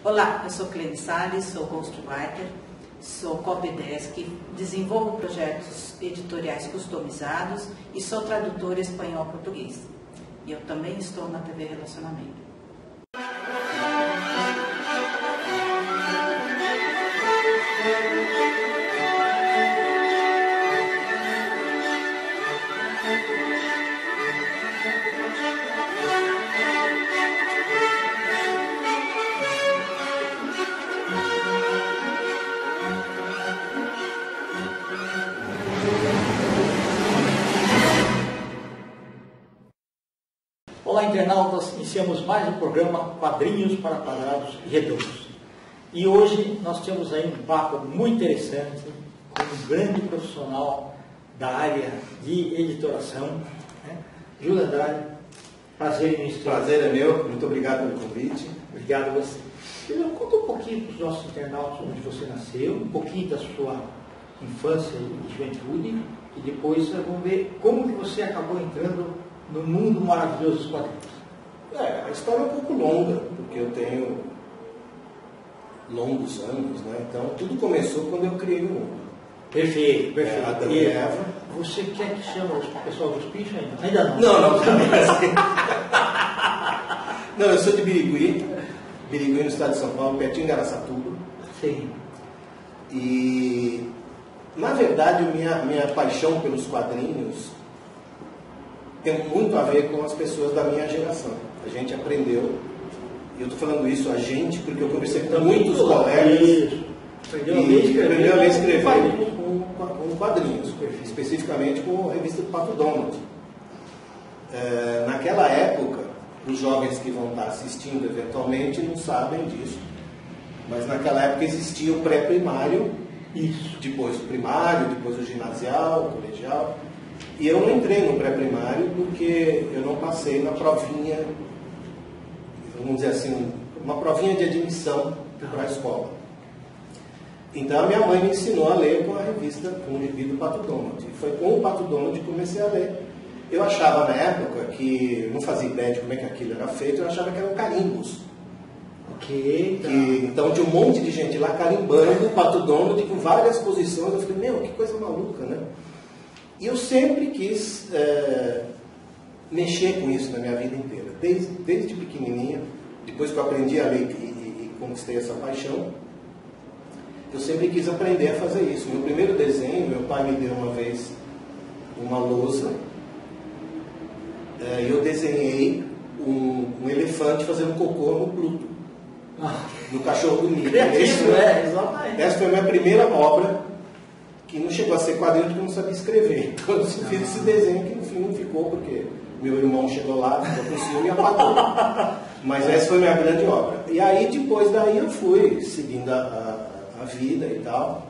Olá, eu sou Clene Salles, sou ghostwriter, sou copydesk, desenvolvo projetos editoriais customizados e sou tradutora espanhol-português. E eu também estou na TV Relacionamento. Olá, internautas, iniciamos mais um programa Quadrinhos para Quadrados e Redondos. E hoje nós temos aí um papo muito interessante com um grande profissional da área de editoração, né? Júlio Andrade. Prazer em estar. Prazer é meu, muito obrigado pelo convite. Obrigado a você. Júlio, conta um pouquinho para os nossos internautas onde você nasceu, um pouquinho da sua infância e juventude, e depois vamos ver como que você acabou entrando no mundo maravilhoso dos quadrinhos. A história é um pouco longa, porque eu tenho longos anos, né? Então tudo começou quando eu criei o mundo. Perfeito, perfeito. Adão e Eva. Você quer que chame o pessoal dos bichos ainda? Ainda não. Não. Não, eu sou de Birigui, no estado de São Paulo, pertinho de Araçatuba. Sim. E, na verdade, minha paixão pelos quadrinhos tem muito a ver com as pessoas da minha geração. A gente aprendeu, e eu estou falando isso a gente, porque eu conversei com muitos colegas. Aprendeu a ler e escrever com quadrinhos, especificamente com a revista do Pato Donald. Naquela época, os jovens que vão estar assistindo eventualmente não sabem disso, mas naquela época existia o pré-primário, depois o primário, depois o ginasial, o colegial. E eu não entrei no pré-primário porque eu não passei na provinha, vamos dizer assim, uma provinha de admissão para a escola. Então a minha mãe me ensinou a ler com a revista, com o gibi do Pato Donald. E foi com o Pato Donald que comecei a ler. Eu achava na época que, não fazia ideia de como é que aquilo era feito, eu achava que eram carimbos. Então tinha um monte de gente lá carimbando o Pato Donald com várias posições. Eu falei, meu, que coisa maluca, né? E eu sempre quis mexer com isso na minha vida inteira, desde pequenininha. Depois que eu aprendi a ler e conquistei essa paixão, eu sempre quis aprender a fazer isso. Meu primeiro desenho, meu pai me deu uma vez uma lousa, e eu desenhei um elefante fazendo cocô no Pluto, no cachorro do Mickey. Essa foi a minha primeira obra, que não chegou a ser quadrinho porque eu não sabia escrever. Então eu fiz esse desenho que no fim não ficou, porque meu irmão chegou lá, ficou com ciúme e apagou. Mas essa foi a minha grande obra. E aí, depois daí, eu fui seguindo a vida e tal.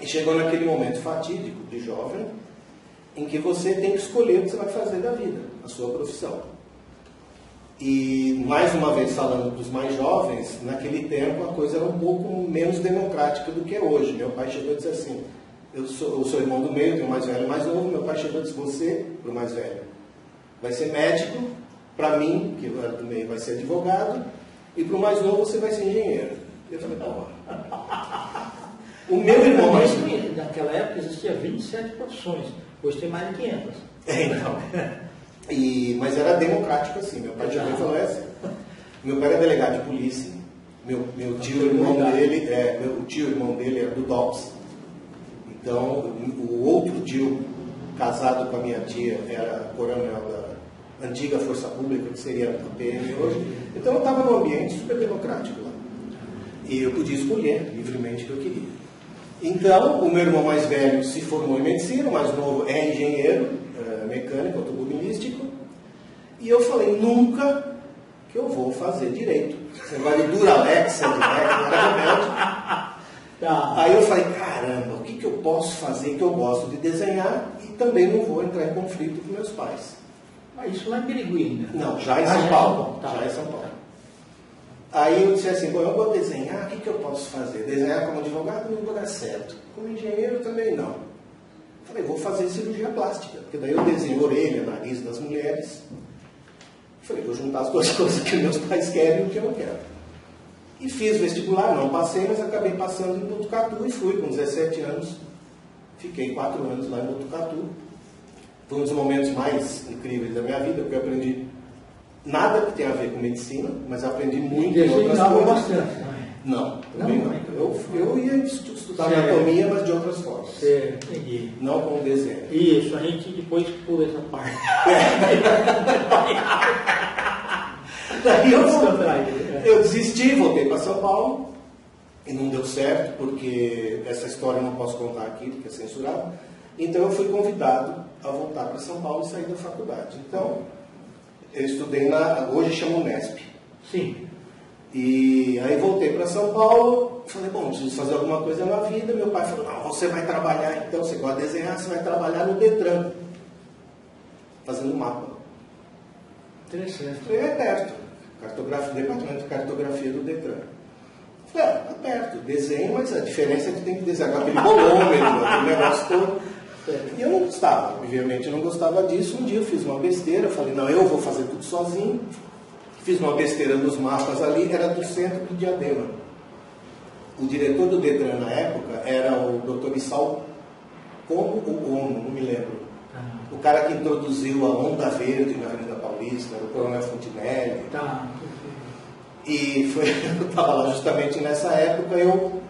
E chegou naquele momento fatídico de jovem, em que você tem que escolher o que você vai fazer da vida, a sua profissão. E, mais uma vez, falando dos mais jovens, naquele tempo a coisa era um pouco menos democrática do que é hoje. Meu pai chegou e disse assim, eu sou irmão do meio, tenho um mais velho e mais novo. Meu pai chegou e disse, você, para o mais velho, vai ser médico, para mim, que eu era do meio, vai ser advogado, e para o mais novo você vai ser engenheiro. Eu falei, porra. O meu irmão mais novo... Naquela época existia 27 profissões, hoje tem mais de 500. Então. Mas era democrático assim. Meu pai chegou e falou assim. Meu pai era delegado de polícia, meu tio, irmão dele era do DOPS. Então, o outro tio, casado com a minha tia, era coronel da antiga Força Pública, que seria a PM hoje. Então, eu estava num ambiente super democrático lá. E eu podia escolher livremente o que eu queria. Então, o meu irmão mais velho se formou em medicina, o mais novo é engenheiro, mecânico, automobilístico. E eu falei, nunca que eu vou fazer direito. Você vai de Duralex, Aí eu falei, caramba, o que eu posso fazer que eu gosto de desenhar e também não vou entrar em conflito com meus pais. Mas isso lá em Birigui ainda? Não, já em São Paulo. Já em São Paulo. Aí eu disse assim, bom, eu vou desenhar, o que eu posso fazer? Desenhar como advogado não vai dar certo. Como engenheiro também não. Falei, vou fazer cirurgia plástica, porque daí eu desenho orelha, nariz das mulheres. Falei, vou juntar as duas coisas que meus pais querem e o que eu não quero. E fiz vestibular, não passei, mas acabei passando em Botucatu e fui com 17 anos. Fiquei 4 anos lá em Botucatu. Foi um dos momentos mais incríveis da minha vida, porque eu aprendi nada que tenha a ver com medicina, mas aprendi muito em outras coisas. Bastante, não, também não. Eu ia estudar anatomia, mas de outras formas. Entendi. Não com desenho. Isso, a gente depois pula essa parte. Daí eu desisti, voltei para São Paulo e não deu certo, porque essa história eu não posso contar aqui, porque é censurado. Então eu fui convidado a voltar para São Paulo e sair da faculdade. Então, eu estudei hoje chama Unesp. Sim. E aí voltei para São Paulo, falei, bom, preciso fazer alguma coisa na vida. Meu pai falou, não, você vai trabalhar, então, você gosta de desenhar, você vai trabalhar no Detran, fazendo mapa. Interessante. Falei, é perto, departamento de cartografia do Detran. Falei, tá perto, desenho, mas a diferença é que tem que desenhar com aquele bolômetro, aquele negócio todo. E eu não gostava, obviamente eu não gostava disso. Um dia eu fiz uma besteira, falei, não, eu vou fazer tudo sozinho. Fiz uma besteira nos mapas ali, era do centro do Diadema. O diretor do Detran na época era o Dr. Issal Como o Ono, não me lembro. O cara que introduziu a Onda Verde na Avenida Paulista, o Coronel Fontinelli. E eu estava lá justamente nessa época, eu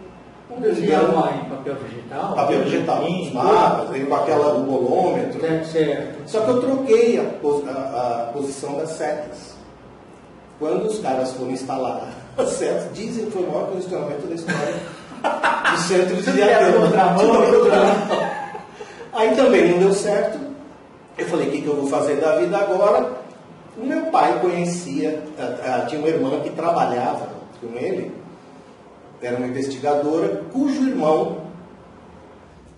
desenhava em papel vegetal? Papel vegetal, os mapas, com o bolômetro. Certo. Só que eu troquei a posição das setas. Quando os caras foram instalar as setas, dizem que foi o maior congestionamento da história do centro de Diadema. Aí também não deu certo. Eu falei, o que eu vou fazer da vida agora? O meu pai conhecia, tinha uma irmã que trabalhava com ele, era uma investigadora, cujo irmão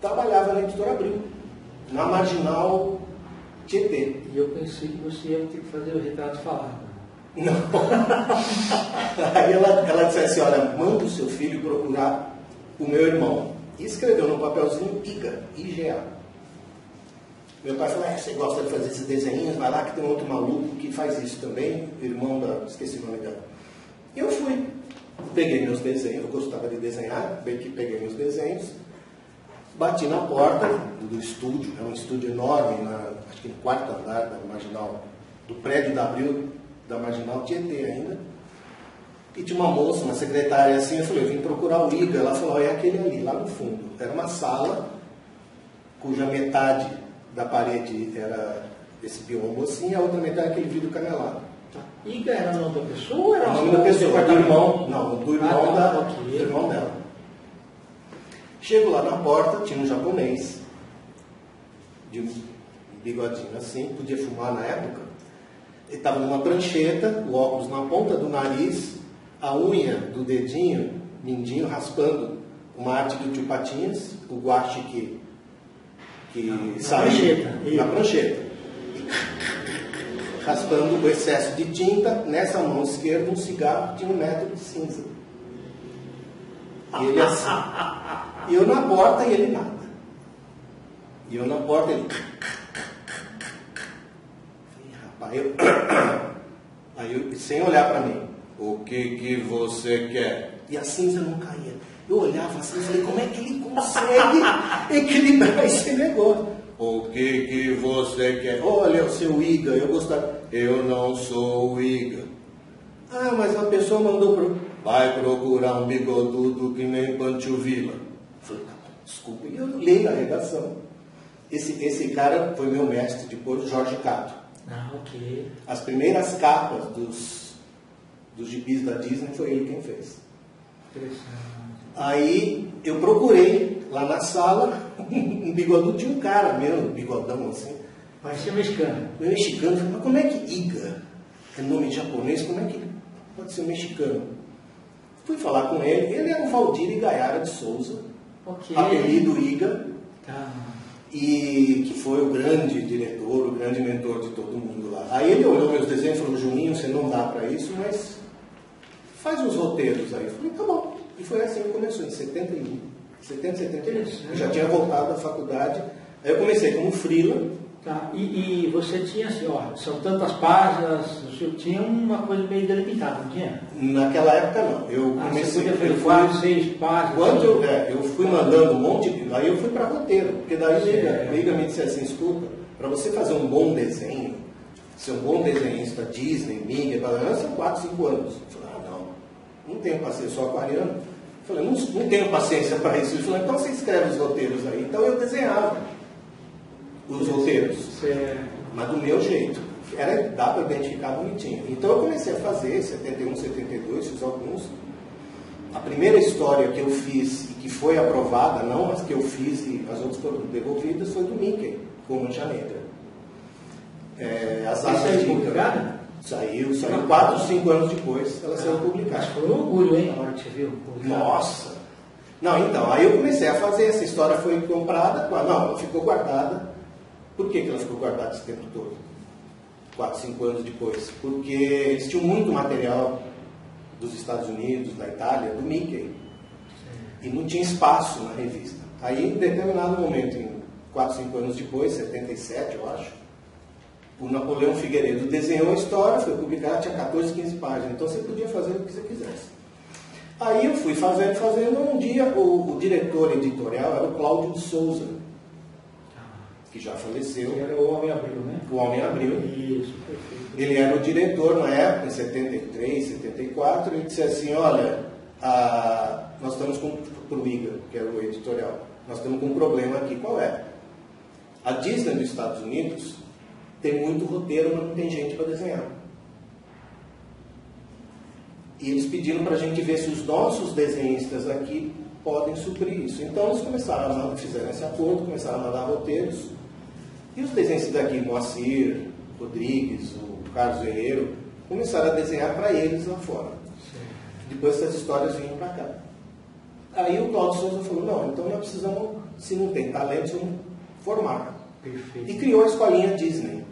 trabalhava na Editora Abril, na Marginal Tietê. E eu pensei que você ia ter que fazer o retrato falado. Não. Aí ela disse assim, olha, manda o seu filho procurar o meu irmão. E escreveu no papelzinho IGA. Meu pai falou, você gosta de fazer esses desenhinhos, vai lá que tem outro maluco que faz isso também, irmão esqueci o nome dela. E eu fui, peguei meus desenhos, eu gostava de desenhar, peguei meus desenhos, bati na porta do estúdio, é um estúdio enorme, acho que no 4º andar da Marginal, do prédio da Abril, da Marginal Tietê ainda, e tinha uma moça, uma secretária assim, eu falei, eu vim procurar o IGA, ela falou, é aquele ali, lá no fundo. Era uma sala, cuja metade da parede era esse biombo assim, a outra metade aquele vidro canelado. IGA era o nome da pessoa? Era o nome da pessoa, do irmão, não, do irmão, do irmão dela. Chego lá na porta, tinha um japonês, de um bigodinho assim, podia fumar na época. Ele estava numa prancheta, o óculos na ponta do nariz, a unha do dedinho, mindinho, raspando uma arte do Tio Patinhas, o guache que saiu na prancheta. Raspando o excesso de tinta, nessa mão esquerda um cigarro tinha 1 metro de cinza. E ele assim. E eu na porta e ele nada. E eu na porta ele... Aí eu, sem olhar para mim, o que você quer? E a cinza não caía. Eu olhava assim e falei, como é que ele consegue equilibrar esse negócio? O que você quer? Olha, o seu IGA, eu gostava. Eu não sou o IGA. Ah, mas a pessoa mandou vai procurar um bigodudo que nem Pantiovila. Eu falei, tá bom, desculpa. E eu li na redação. Esse cara foi meu mestre depois, Jorge Cato. Ok. As primeiras capas dos gibis da Disney foi ele quem fez. Interessante. Aí eu procurei lá na sala um bigodudo de um cara mesmo, bigodão assim. Parecia mexicano. Mexicano, falei, mas como é que IGA é nome japonês, como é que pode ser mexicano? Fui falar com ele era o Valdir Igaiara de Souza, apelido IGA. Tá. E que foi o grande diretor, o grande mentor de todo mundo lá. Aí ele olhou meus desenhos e falou, Juninho, você não dá para isso, mas faz uns roteiros aí. Eu falei, tá bom. E foi assim que começou, em 71. Eu já tinha voltado da faculdade. Aí eu comecei como freela, Tá. E você tinha assim, ó, são tantas páginas, você tinha uma coisa meio delimitada, não tinha? Naquela época não. Eu comecei a fazer 4, 6 páginas. Quando eu fui mandando um monte de. Aí eu fui para roteiro, porque daí Leiga me disse assim, escuta, para você fazer um bom desenho, ser um bom desenhista, Disney, Mickey, são 4, 5 anos. Eu falei, não tenho paciência, sou aquariano. Eu falei, não tenho paciência para isso. Ele falou, então você escreve os roteiros aí. Então eu desenhava os roteiros, mas do meu jeito. Dá para identificar bonitinho. Então eu comecei a fazer, 71, 72, fiz alguns. A primeira história que eu fiz e que foi aprovada, não as que eu fiz e as outras foram devolvidas, foi do Mickey, com Mancha Negra. As artes publicadas? Saiu 4, 5 anos depois, ela saiu publicada. Mas foi um orgulho, hein, na hora que você viu? Nossa! Não, então, aí eu comecei a fazer, essa história foi comprada, ela ficou guardada. Por que ela ficou guardada esse tempo todo? 4, 5 anos depois. Porque eles tinham muito material dos Estados Unidos, da Itália, do Mickey. E não tinha espaço na revista. Aí, em determinado momento, em 4, 5 anos depois, 77, eu acho, o Napoleão Figueiredo desenhou a história, foi publicada, tinha 14, 15 páginas. Então você podia fazer o que você quisesse. Aí eu fui fazendo. Um dia o diretor editorial era o Cláudio de Souza, que já faleceu. Era o Homem Abril, né? O Homem Abril. Isso, perfeito. Ele era o diretor na época, em 73, 74, ele disse assim, olha, nós estamos para o IGA, que era o editorial, nós estamos com um problema aqui, qual é? A Disney dos Estados Unidos tem muito roteiro, mas não tem gente para desenhar. E eles pediram para a gente ver se os nossos desenhistas aqui podem suprir isso. Então eles fizeram esse acordo, começaram a mandar roteiros. E os desenhistas daqui, Moacir, Rodrigues, o Carlos Herrero, começaram a desenhar para eles lá fora. Sim. Depois essas histórias vinham para cá. Aí o Cláudio Souza falou, não, então nós precisamos, se não tem talento, vamos formar. Perfeito. E criou a Escolinha Disney.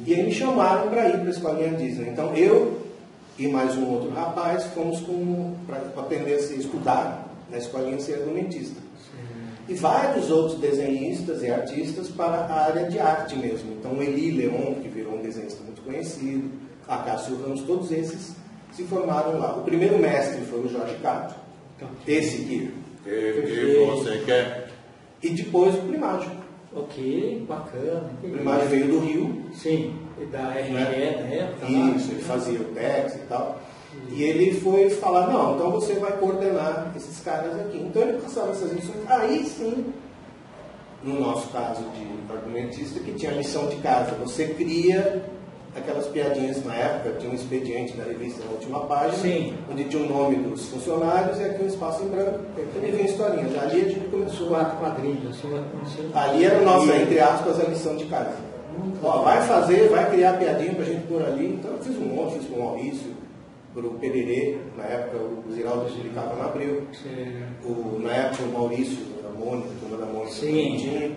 E aí me chamaram para ir para a Escolinha Disney. Então eu e mais um outro rapaz fomos para aprender a estudar na Escolinha ser argumentista. E vários outros desenhistas e artistas para a área de arte mesmo. Então o Eli Leon, que virou um desenhista muito conhecido, a Cássio Ramos, todos esses se formaram lá. O primeiro mestre foi o Jorge Cato, esse que você quer. E depois o Primágio. Ok, bacana. O Primágio veio do Rio. Sim, da RGE na época. Isso, ele fazia o Tex e tal. E ele foi falar, não, então você vai coordenar esses caras aqui. Então ele passava essas lições. Aí sim, no nosso caso de argumentista, que tinha a lição de casa. Você cria aquelas piadinhas na época, tinha um expediente da revista na última página, sim, onde tinha o nome dos funcionários e aqui um espaço em branco. Então ele vinha historinhas. Ali a gente começou. 4 quadrinhos, assim, ali era a nossa, entre aspas, a lição de casa. Ó, vai criar piadinha pra gente por ali. Então eu fiz um monte, fiz com o Maurício, pro Pererê, na época o Ziraldo publicava na Abril. Na época o Maurício, da Mônica, turma da Mônica, tinha.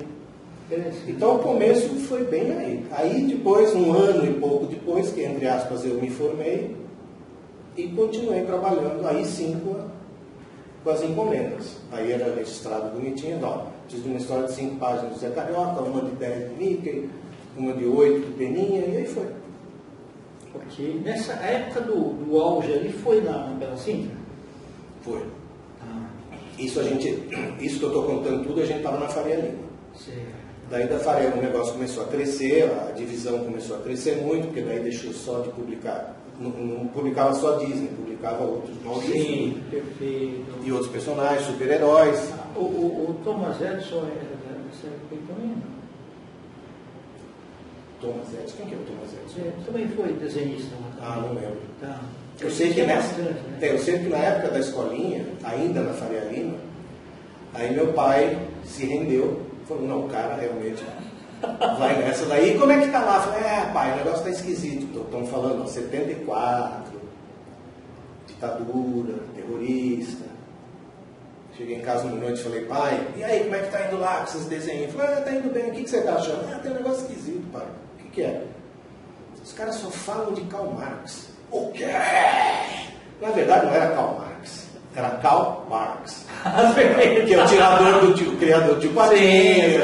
Então o começo foi bem aí. Aí depois, um ano e pouco depois, que entre aspas eu me formei, e continuei trabalhando, aí sim com as encomendas. Aí era registrado bonitinho, preciso de uma história de 5 páginas do Zé Carioca, uma de 10 do Mickey, uma de 8 do Peninha, e aí foi. Ok. Nessa época do auge ali, foi na Bela Cinta? Foi. Isso que eu estou contando tudo, a gente estava na Faria Lima. Certo. Daí da Faria o negócio começou a crescer, a divisão começou a crescer muito, porque daí deixou só de publicar. Não publicava só Disney, publicava outros Maurício. Sim, perfeito. E outros personagens, super-heróis. O Thomas Edison era dessa época também? Thomas Edison? Quem que é o Thomas Edison? Também foi desenhista. Não lembro. Tá. Eu sei que na época da escolinha, ainda na Faria Lima, aí meu pai se rendeu, falou, não, o cara realmente vai nessa daí. Como é que tá lá? Eu falei, pai, o negócio tá esquisito. Estão falando, 74, ditadura, terrorista. Cheguei em casa uma noite e falei, pai, e aí, como é que tá indo lá com esses desenhos? Eu falei, tá indo bem, o que você tá achando? Tem um negócio esquisito, pai. O que é? Os caras só falam de Karl Marx. O quê? Na verdade não era Karl Marx, era Karl Marx. Que é o criador do Tio Patinho,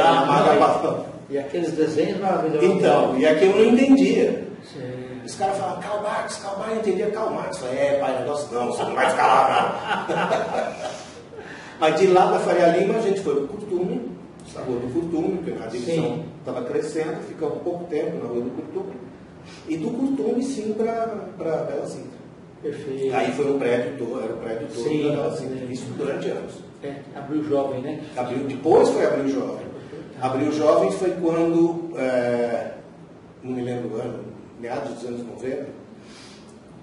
E aqueles desenhos maravilhosos. Então, e aqui eu não entendia. Sim. Os caras falavam, Karl Marx, eu entendia Karl Marx. Eu falei, pai, negócio não, você não vai ficar lá, não. Mas de lá da Faria Lima a gente foi para o Curtume, na Rua do Curtume, porque a divisão estava crescendo, ficamos pouco tempo na Rua do Curtume. E do Curtume, sim, para Bela Sintra. Perfeito. Aí foi um prédio todo, era o prédio todo da Bela Sintra. Isso durante anos. Abril Jovem, né? Depois foi Abril Jovem. Abril Jovem foi quando, não me lembro o ano, meados dos anos 90,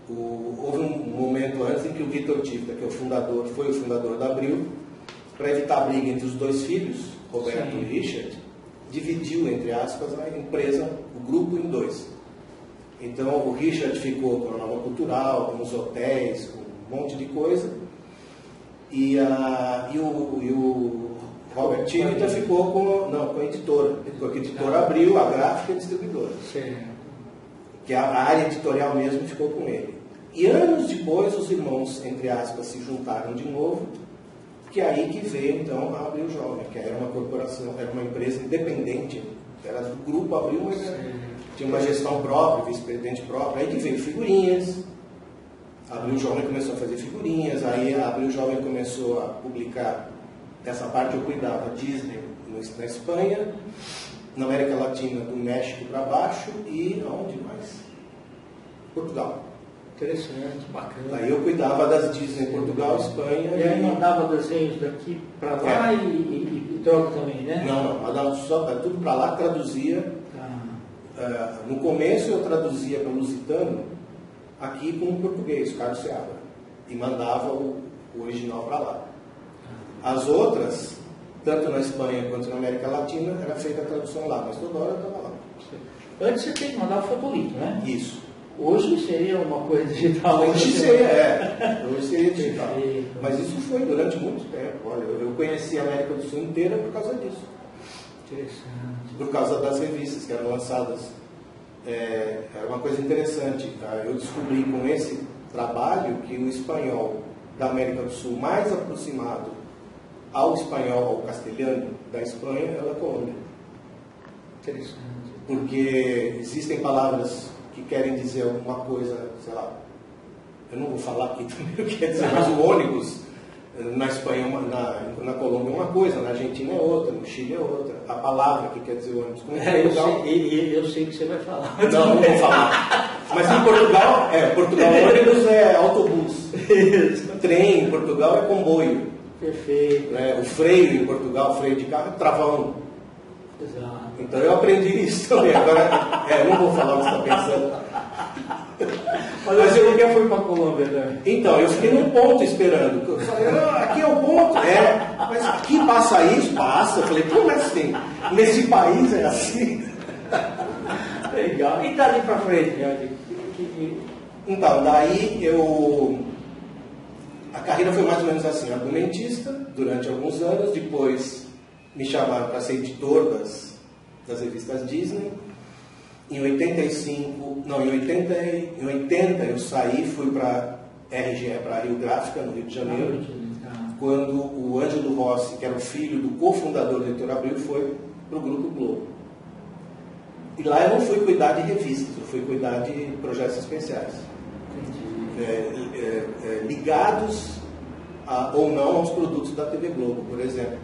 houve um momento antes em que o Vitor Tivita, que é foi o fundador da Abril, para evitar a briga entre os dois filhos, Roberto e Richard, dividiu, entre aspas, a empresa, o grupo, em dois. Então o Richard ficou com a Nova Cultural, com os hotéis, com um monte de coisa, e o Robert Tivita ficou com a editora. A editora abriu, a gráfica e a distribuidora. Sim. Que a área editorial mesmo ficou com ele. E anos depois os irmãos, entre aspas, se juntaram de novo, que é aí que veio então a Abril Jovem, que era uma corporação, era uma empresa independente, era do grupo Abril, mas tinha uma gestão própria, vice-presidente próprio, aí que veio figurinhas. A Abril Jovem começou a fazer figurinhas, aí a Abril Jovem começou a publicar, essa parte eu cuidava, Disney na Espanha, na América Latina, do México para baixo, e aonde mais? Portugal. Interessante, bacana. Aí eu cuidava das Disney, Portugal, Espanha. E aí mandava desenhos daqui para lá e troca também, né? Não, mandava só tudo para lá, traduzia. No começo eu traduzia para o lusitano, aqui com o português, Carlos Seabra, e mandava o original para lá. As outras, tanto na Espanha quanto na América Latina, era feita a tradução lá, mas toda hora eu estava lá. Antes você tem que mandar o fotolito, né? Isso. Hoje seria uma coisa digital. Hoje seria digital. Mas isso foi durante muito tempo. Olha, eu conheci a América do Sul inteira por causa disso. Interessante. Por causa das revistas que eram lançadas. Era uma coisa interessante. Tá? Eu descobri com esse trabalho que o espanhol da América do Sul mais aproximado ao espanhol, ao castelhano da Espanha, é a Colômbia. Interessante. Porque existem palavras que querem dizer alguma coisa, sei lá, eu não vou falar aqui também o que quer dizer, mas o ônibus na Espanha, na Colômbia é uma coisa, na Argentina é outra, no Chile é outra. A palavra que quer dizer ônibus. Eu sei que você vai falar. Não vou falar. Mas em Portugal, ônibus é autobus. Trem em Portugal é comboio. Perfeito. O freio em Portugal, freio de carro, é travão. Exato. Então eu aprendi isso também. Agora, eu não vou falar o que você está pensando. Mas eu nunca fui para a Colômbia, né? Então, eu fiquei num ponto esperando. Eu falei, aqui é o ponto. Mas aqui passa isso? Passa. Eu falei, como é assim? Nesse país é assim? Legal. E dali para frente, Jorge? Então, daí a carreira foi mais ou menos assim, argumentista durante alguns anos, depois me chamaram para ser editor das revistas Disney. Em 80 eu saí, fui para RGE, para Rio Gráfica, no Rio de Janeiro, quando o Ângelo Rossi, que era o filho do cofundador da Editora Abril, foi para o Grupo Globo. E lá eu não fui cuidar de revistas, eu fui cuidar de projetos especiais. Ligados ou não aos produtos da TV Globo. Por exemplo,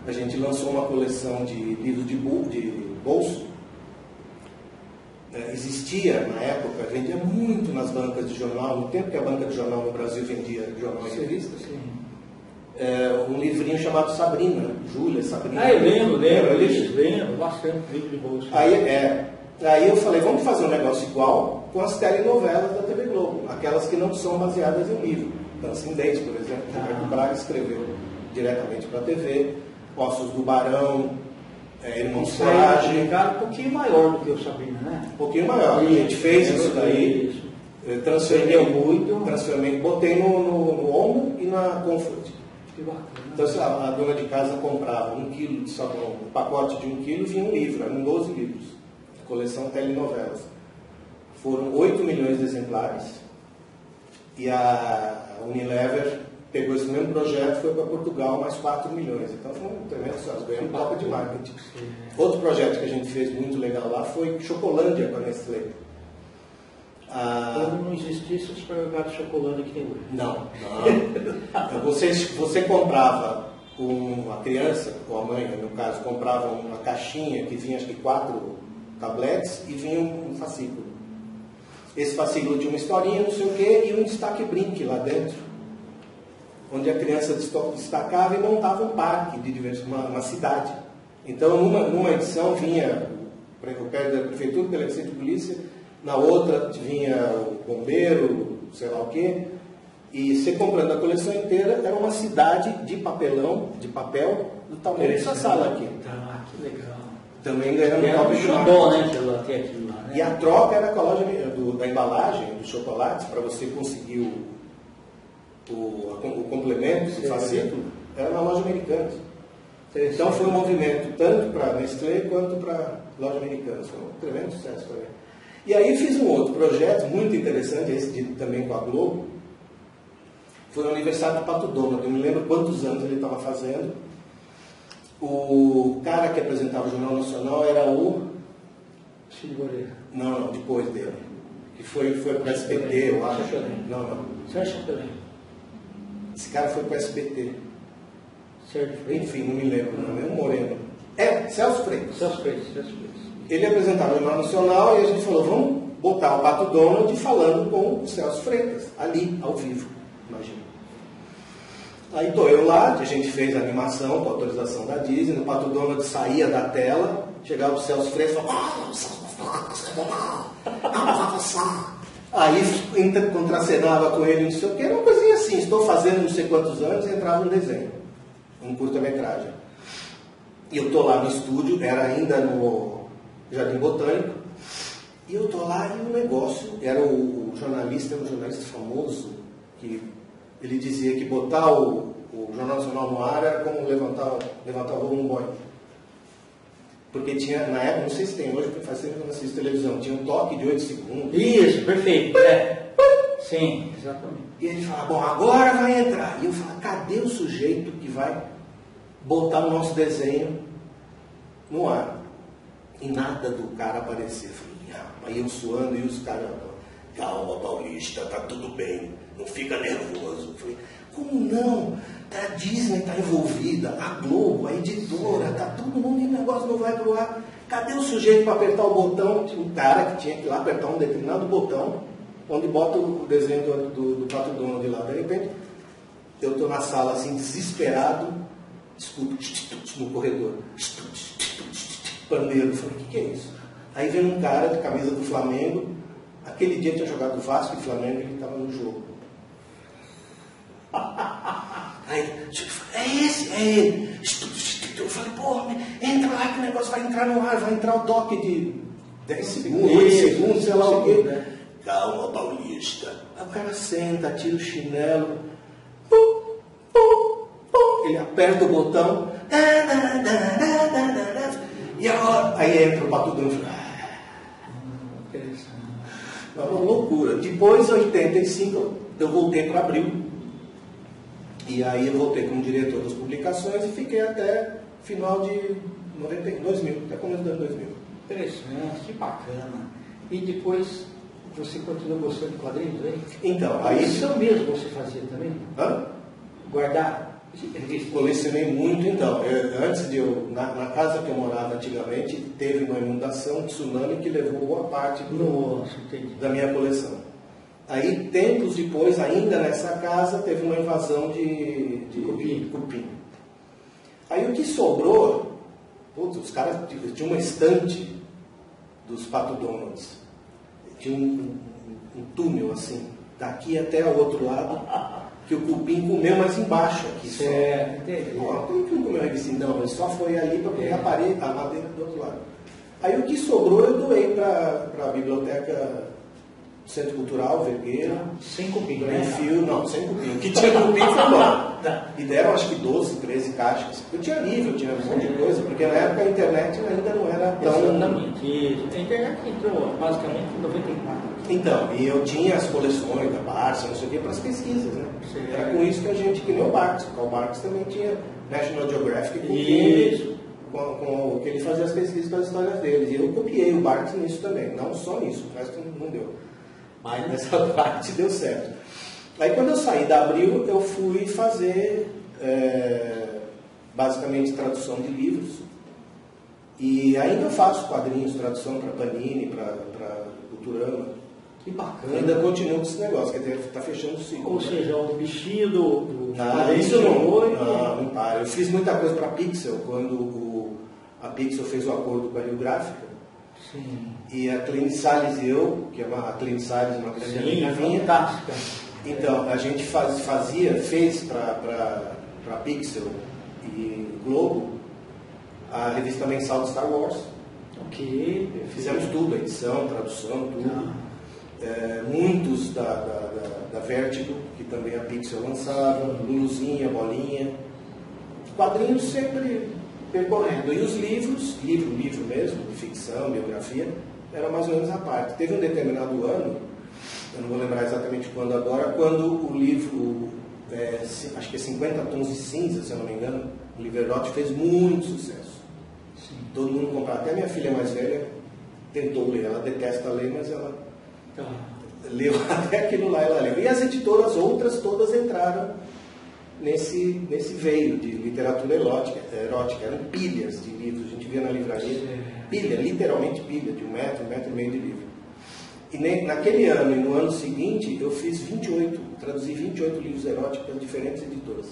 a gente lançou uma coleção de livros de bolso. Existia na época, vendia muito nas bancas de jornal, no tempo que a banca de jornal no Brasil vendia jornal e revistas, um livrinho chamado Sabrina, Júlia, Sabrina. Eu lembro bastante livro de bolso. Aí eu falei, vamos fazer um negócio igual com as telenovelas da TV Globo, aquelas que não são baseadas em livro. Transcendente, por exemplo, que o Roberto Braga escreveu diretamente para a TV, Ossos do Barão, Irmãos Coragem. Um pouquinho maior do que o Sabrina, né? Um pouquinho maior. A gente fez isso daí, transformei, botei no Omo e na Comfort. Que bacana. Então, a dona de casa comprava 1 quilo de sabão, um pacote de 1 quilo vinha um livro, eram 12 livros, coleção telenovelas. Foram 8 milhões de exemplares e a Unilever pegou esse mesmo projeto e foi para Portugal, mais 4 milhões. Então foi um tremendo sucesso, ganhamos Copa de Marketing. Outro projeto que a gente fez muito legal lá foi Chocolândia com a Nestlé. Quando não existisse o supermercado de chocolate que tem hoje. Não. Você comprava, a criança, ou a mãe, no caso, comprava uma caixinha que vinha acho que 4 tabletes e vinha um fascículo. Esse fascículo tinha uma historinha, não sei o quê, e um destaque brinque lá dentro, onde a criança destacava e montava um parque de diversão, uma cidade. Então, numa edição vinha o pé da prefeitura, delegacia de polícia, na outra vinha o bombeiro, sei lá o quê, e você comprando a coleção inteira, era uma cidade de papel, do tamanho dessa sala aqui. Ah, que legal. Também ganhamos um Copa de xodó, né? Ter aquilo lá, né? E a troca era com a loja da embalagem, dos chocolates, para você conseguir o complemento, o fascículo, era na loja americana. Então foi um movimento tanto para Nestlé quanto para loja americana. Foi um tremendo sucesso também. E aí fiz um outro projeto muito interessante, esse também com a Globo. Foi o aniversário do Pato Donald. Eu me lembro quantos anos ele estava fazendo. O cara que apresentava o Jornal Nacional era o... Cid Moreira. Não, depois dele. Que foi para o SBT, eu acho. Não. Sérgio Chapelin. Esse cara foi para o SBT. Sérgio Freitas. Enfim, não me lembro, não é um moreno. Celso Freitas. Celso Freitas. Ele apresentava o Jornal Nacional e a gente falou, vamos botar o Pato Donald falando com o Celso Freitas, ali, ao vivo, imagina. Aí estou eu lá, a gente fez a animação com autorização da Disney, o Pato Donald saía da tela, chegava o Celso Freitas e falava, aí contracenava com ele, não sei o que, era uma coisinha assim, estou fazendo não sei quantos anos, entrava um desenho, um curta-metragem. E eu estou lá no estúdio, era ainda no Jardim Botânico, e eu estou lá e o negócio, era um jornalista famoso, que ele dizia que botar o Jornal Nacional no ar era como levantar o voo num Boeing. Porque tinha, na época, não sei se tem hoje, porque faz tempo que eu não assisto televisão, tinha um toque de 8 segundos. Isso, perfeito. Sim, exatamente. E ele fala, bom, agora vai entrar. E eu falo, cadê o sujeito que vai botar o nosso desenho no ar? E nada do cara aparecer. Aí eu suando e os caras, calma, Paulista, tá tudo bem, não fica nervoso. Eu falei, como não? A Disney está envolvida, a Globo, a editora, tá todo mundo e o negócio não vai pro ar. Cadê o sujeito para apertar o botão? Tinha um cara que tinha que ir lá apertar um determinado botão, onde bota o desenho do Pato Donald lá. De repente, eu estou na sala assim, desesperado, escuto no corredor, pandeiro. Eu falei, o que é isso? Aí vem um cara de camisa do Flamengo, aquele dia tinha jogado Vasco e Flamengo, ele estava no jogo. Aí, é ele. Eu falei, porra, entra lá que o negócio vai entrar no ar, vai entrar o toque de 10 segundos, 8 segundos, sei lá o quê. Calma, Paulista. Aí o cara senta, tira o chinelo, ele aperta o botão, e agora? Aí entra o Pato Donald. É uma loucura. Depois, em 85, eu voltei para Abril. E aí eu voltei como diretor das publicações e fiquei até final de 2000, até começo do ano 2000. Interessante, que bacana. E depois você continuou gostando de quadrinhos, hein? Então, aí... Isso mesmo você fazia também? Hã? Guardar? Colecionei muito, então. Antes de eu... Na casa que eu morava antigamente, teve uma inundação, um tsunami que levou boa parte da minha coleção. Aí, tempos depois, ainda nessa casa, teve uma invasão de cupim. Aí o que sobrou, os caras tinham uma estante dos Pato Donalds. Tinha um túnel assim, daqui até o outro lado, que o cupim comeu mais embaixo aqui. Como que não comeu aqui? Não, ele só foi ali para pegar a madeira do outro lado. Aí o que sobrou eu doei para a biblioteca Centro Cultural, Vergueira. Sem cupim, né? Sem cupim. O que tinha cupim foi embora. E deram acho que 12, 13 caixas. Eu tinha livro, eu tinha um monte de coisa, porque na época a internet ainda não era tão... Exatamente. A internet entrou basicamente em 94. Então, e eu tinha as coleções da Barça, não sei o que, para as pesquisas, né? Sim. Era com isso que a gente, que nem o Barks. O Karl Barks também tinha National Geographic com o que ele fazia as pesquisas para as histórias dele. E eu copiei o Barks nisso também, não só nisso, o resto não deu. Mas nessa parte deu certo. Aí quando eu saí da Abril, eu fui fazer basicamente tradução de livros. E ainda eu faço quadrinhos, tradução para Panini, para Culturama. Que bacana. Ainda continuo com esse negócio, quer dizer, está fechando o ciclo. Ou seja, o bichinho do não, isso não para. Eu fiz muita coisa para a Pixel, quando a Pixel fez o acordo com a Rio Gráfica. Sim. E a Clean Salles e eu, que é a Clean Salles, uma grande amiga minha. Fantástica. Então, a gente fez para a Pixel e Globo a revista mensal de Star Wars. Ok. Fizemos tudo, edição, tradução, tudo. Muitos da Vertigo, que também a Pixel lançava, Luluzinha, Bolinha. Quadrinhos sempre percorrendo. E os livros, livro mesmo, de ficção, biografia, era mais ou menos a parte. Teve um determinado ano, eu não vou lembrar exatamente quando agora, quando o livro, acho que é 50 Tons de Cinza, se eu não me engano, o livro erótico fez muito sucesso. Sim. Todo mundo comprava. Até minha filha mais velha tentou ler. Ela detesta ler, mas ela leu até aquilo lá, ela leu. E as editoras outras todas entraram nesse veio de literatura erótica. Eram pilhas de livros. A gente via na livraria, pilha, literalmente pilha, de 1 metro, 1,5 metro de livro. E naquele ano e no ano seguinte, eu fiz traduzi 28 livros eróticos para diferentes editoras.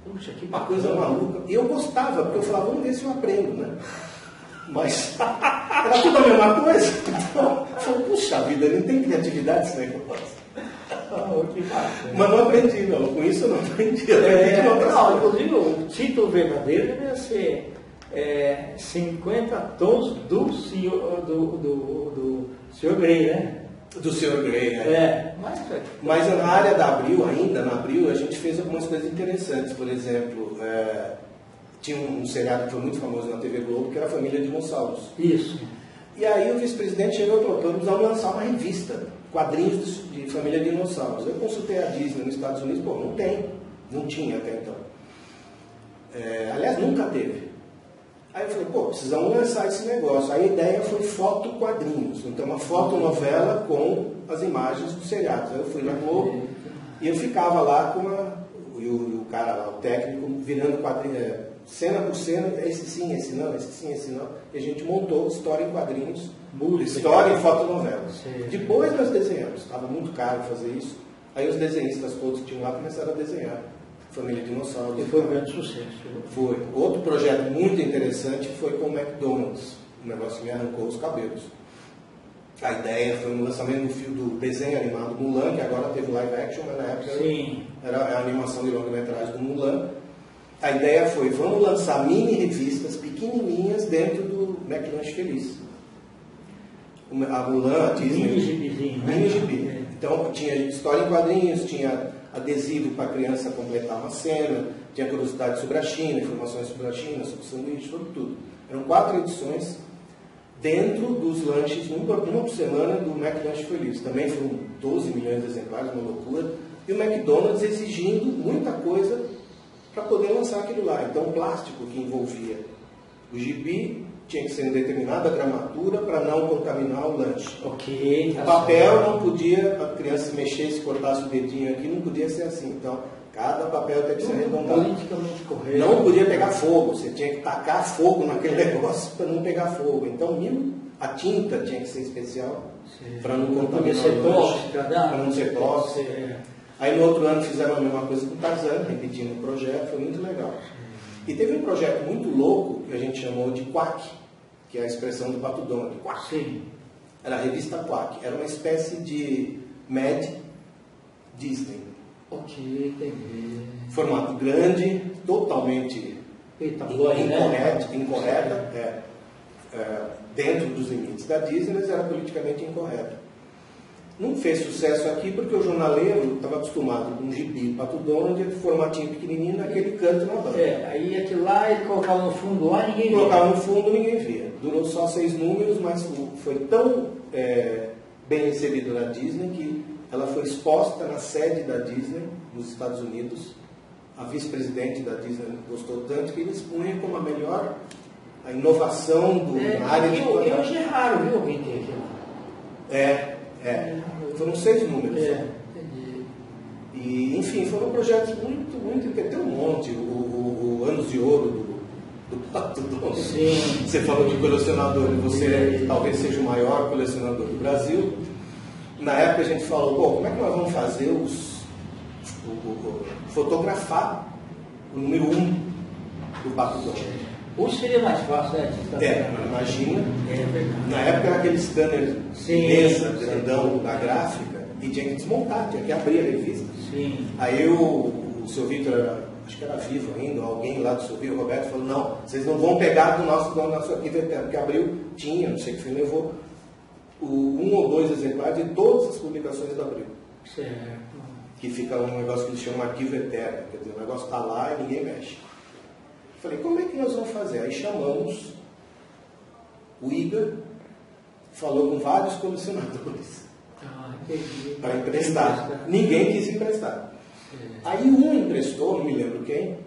Puxa, que uma coisa maluca. E eu gostava, porque eu falava, vamos ver se eu aprendo, né? Mas era tudo a mesma coisa. Então, eu falei, puxa vida, não tem criatividade esse negócio. Mas não aprendi, não. Com isso eu não aprendi. Inclusive, o título verdadeiro deve ser 50 tons do Sr. Grey, né? Do Sr. Grey, Mas na área da Abril, na Abril, a gente fez algumas coisas interessantes. Por exemplo, tinha um seriado que foi muito famoso na TV Globo, que era a Família Dinossauros. Isso. E aí o vice-presidente chegou e falou, vamos lançar uma revista, quadrinhos de Família Dinossauros. Eu consultei a Disney nos Estados Unidos, não tinha até então. Aliás, nunca teve. Aí eu falei, precisamos lançar esse negócio. Aí a ideia foi foto-quadrinhos. Então, uma fotonovela com as imagens dos seriados. Aí eu fui na Globo e eu ficava lá e o cara lá, o técnico, virando quadrinhos, cena por cena, esse sim, esse não, esse sim, esse não. E a gente montou história em quadrinhos, história em fotonovela. Depois nós desenhamos. Estava muito caro fazer isso. Aí os desenhistas todos que tinham lá começaram a desenhar. Família Dinossauros. E foi um grande sucesso. Foi. Outro projeto muito interessante foi com o McDonald's. Um negócio que me arrancou os cabelos. A ideia foi um lançamento do desenho animado Mulan, que agora teve live action, mas na época era a animação de longa-metragem do Mulan. A ideia foi, vamos lançar mini revistas pequenininhas dentro do McLanche Feliz. A Mulan, a Disney... Mini gibi. Então tinha história em quadrinhos, tinha adesivo para a criança completar uma cena, tinha curiosidade sobre a China, informações sobre a China, sobre sanduíche, sobre tudo. Eram 4 edições dentro dos lanches, uma por semana, do McLanche Feliz. Também foram 12 milhões de exemplares, uma loucura. E o McDonald's exigindo muita coisa para poder lançar aquilo lá. Então, o plástico que envolvia o gibi tinha que ser em determinada gramatura para não contaminar o lanche. Ok. O papel não podia, a criança se mexesse, cortasse o dedinho aqui, não podia ser assim. Então, cada papel tem que ser arredondado. Politicamente correto. Não podia pegar fogo, você tinha que tacar fogo naquele negócio para não pegar fogo. Então, a tinta tinha que ser especial para não contaminar o lanche, para não ser tóxico. Aí, no outro ano, fizeram a mesma coisa com o Tarzan, repetindo o projeto, foi muito legal. E teve um projeto muito louco que a gente chamou de Quack, que é a expressão do Pato Donald. Quack. Sim. Era a revista Quack. Era uma espécie de Mad Disney. Ok, entendi. Formato grande, totalmente incorreta, dentro dos limites da Disney, mas era politicamente incorreta. Não fez sucesso aqui porque o jornaleiro estava acostumado com um gibi Pato Donald, formatinho pequenininho, naquele canto na banca. Aí aquilo lá ele colocava no fundo lá e ninguém via. Colocava no fundo, ninguém via. Durou só 6 números, mas foi tão bem recebido na Disney que ela foi exposta na sede da Disney, nos Estados Unidos. A vice-presidente da Disney gostou tanto que eles punham como a inovação na área de... E hoje é raro, viu, alguém ter aquilo. Foram 6 números. Entendi. E, enfim, foram projetos muito... Tem um monte. O Anos de Ouro do Pato Donald. Sim. Você falou de colecionador, e você talvez seja o maior colecionador do Brasil. Na época a gente falou, como é que nós vamos fazer fotografar o número 1 do Pato Donald? Hoje seria mais fácil, né? Imagina. Verdade. Na época era aquele scanner mesa, grandão da gráfica, e tinha que desmontar, tinha que abrir a revista. Sim. Aí o seu Vitor, acho que era vivo ainda, alguém lá do seu Vitor, o Roberto, falou, não, vocês não vão pegar do nosso arquivo eterno, porque abriu, tinha, não sei o que foi, levou 1 ou 2 exemplares de todas as publicações da Abril. Certo. Que fica um negócio que eles chamam arquivo eterno, quer dizer, o negócio está lá e ninguém mexe. Falei, como é que nós vamos fazer? Aí chamamos o Igor, falou com vários colecionadores para emprestar. Ninguém quis emprestar. Aí um emprestou, não me lembro quem,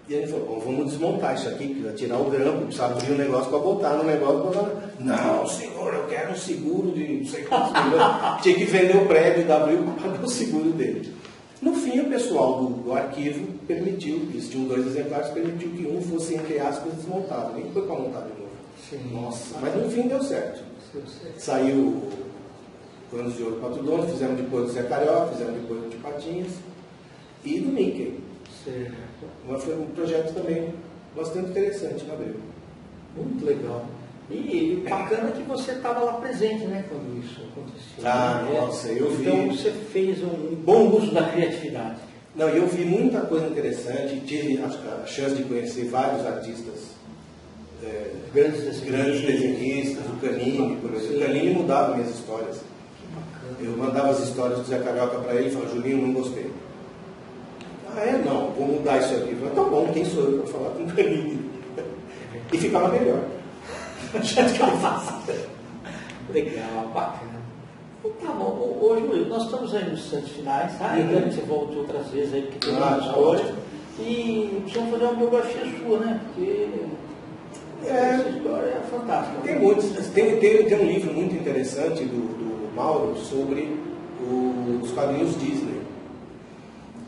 e ele falou, vamos desmontar isso aqui, precisa tirar o grampo, precisa abrir o negócio para botar no negócio. Não, senhor, eu quero um seguro de não sei quantos milhões. Tinha que vender o prédio da Abril para pagar o seguro dele. No fim, o pessoal do arquivo permitiu, eles tinham 2 exemplares, permitiu que um fosse, entre aspas, desmontado. Nem foi para montar de novo. Sim. Nossa, mas no fim deu certo. Saiu o Anos de Ouro Pato Donald, fizemos depois do Zé Carioca, fizemos depois do de Patinhas e do Mickey. Certo. Mas foi um projeto também bastante interessante na Abril. Muito legal. E bacana que você estava lá presente, né, quando isso aconteceu. Nossa, eu vi. Então você fez um bom uso da criatividade. Não, eu vi muita coisa interessante, tive a chance de conhecer vários artistas, grandes desenhistas, o Canini, por exemplo. O Canini mudava minhas histórias. Eu mandava as histórias do Zé Carioca para ele e falava, Julinho, não gostei. Não, vou mudar isso aqui. Eu falei, tá bom, quem sou eu para falar com o Canini? E ficava melhor. Legal, bacana. Tá bom, hoje nós estamos aí nos instantes finais, tá? Então você volte outras vezes aí, porque tem muita história. E precisamos fazer uma biografia sua, né? Porque essa história é fantástica. Tem muitos. Tem um livro muito interessante do Mauro sobre os quadrinhos Disney.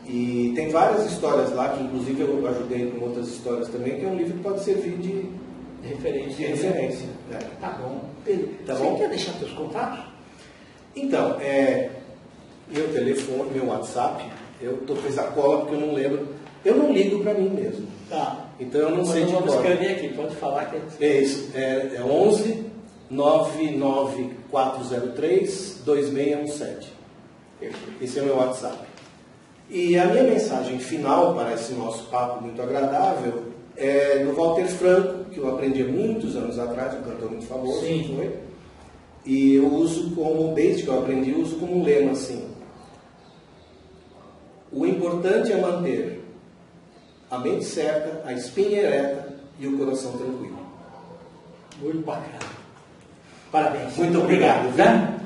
E tem várias histórias lá, que inclusive eu ajudei com outras histórias também, que é um livro que pode servir de referência. Tá bom. Você quer deixar seus contatos? Então, meu telefone, meu WhatsApp, eu fiz a cola porque eu não lembro. Eu não ligo para mim mesmo. Tá. Então eu não sei de cor. Vamos escrever aqui, pode falar que é isso. É 11 99403 2617. Esse é o meu WhatsApp. E a minha mensagem final para esse nosso papo muito agradável é do Walter Franco, que eu aprendi há muitos anos atrás, um cantor muito famoso. Sim. Foi? E eu uso desde que eu aprendi, uso como um lema assim. O importante é manter a mente certa, a espinha ereta e o coração tranquilo. Muito bacana. Parabéns. Muito obrigado. Né?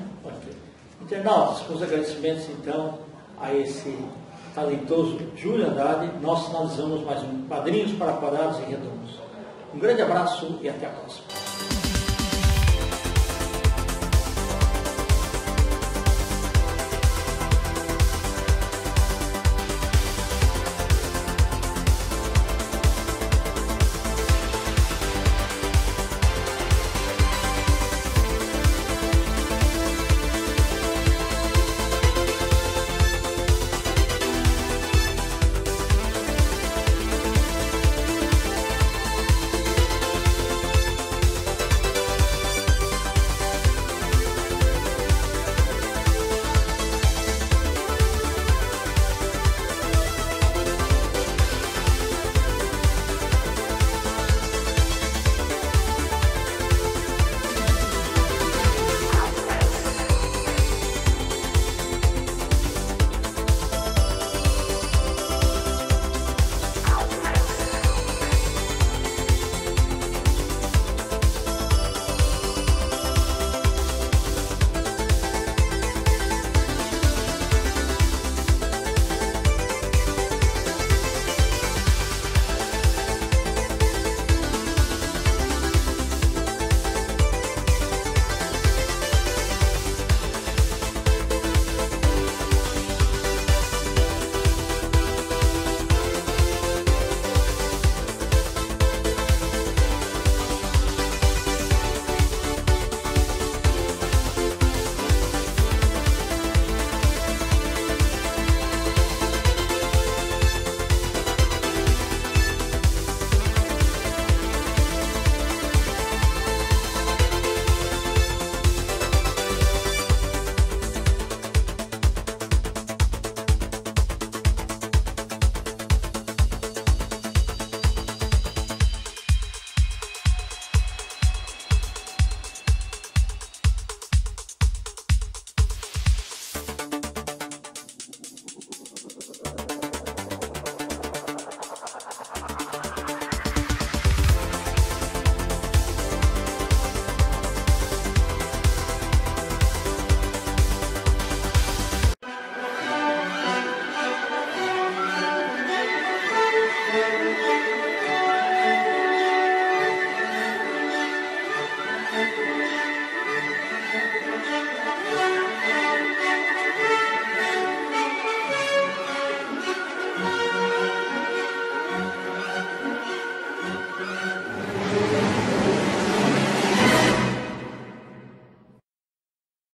Internautas, com os agradecimentos então a esse talentoso Júlio Andrade, nós finalizamos mais um Quadrinhos para Quadrados e Redondos. Um grande abraço e até a próxima.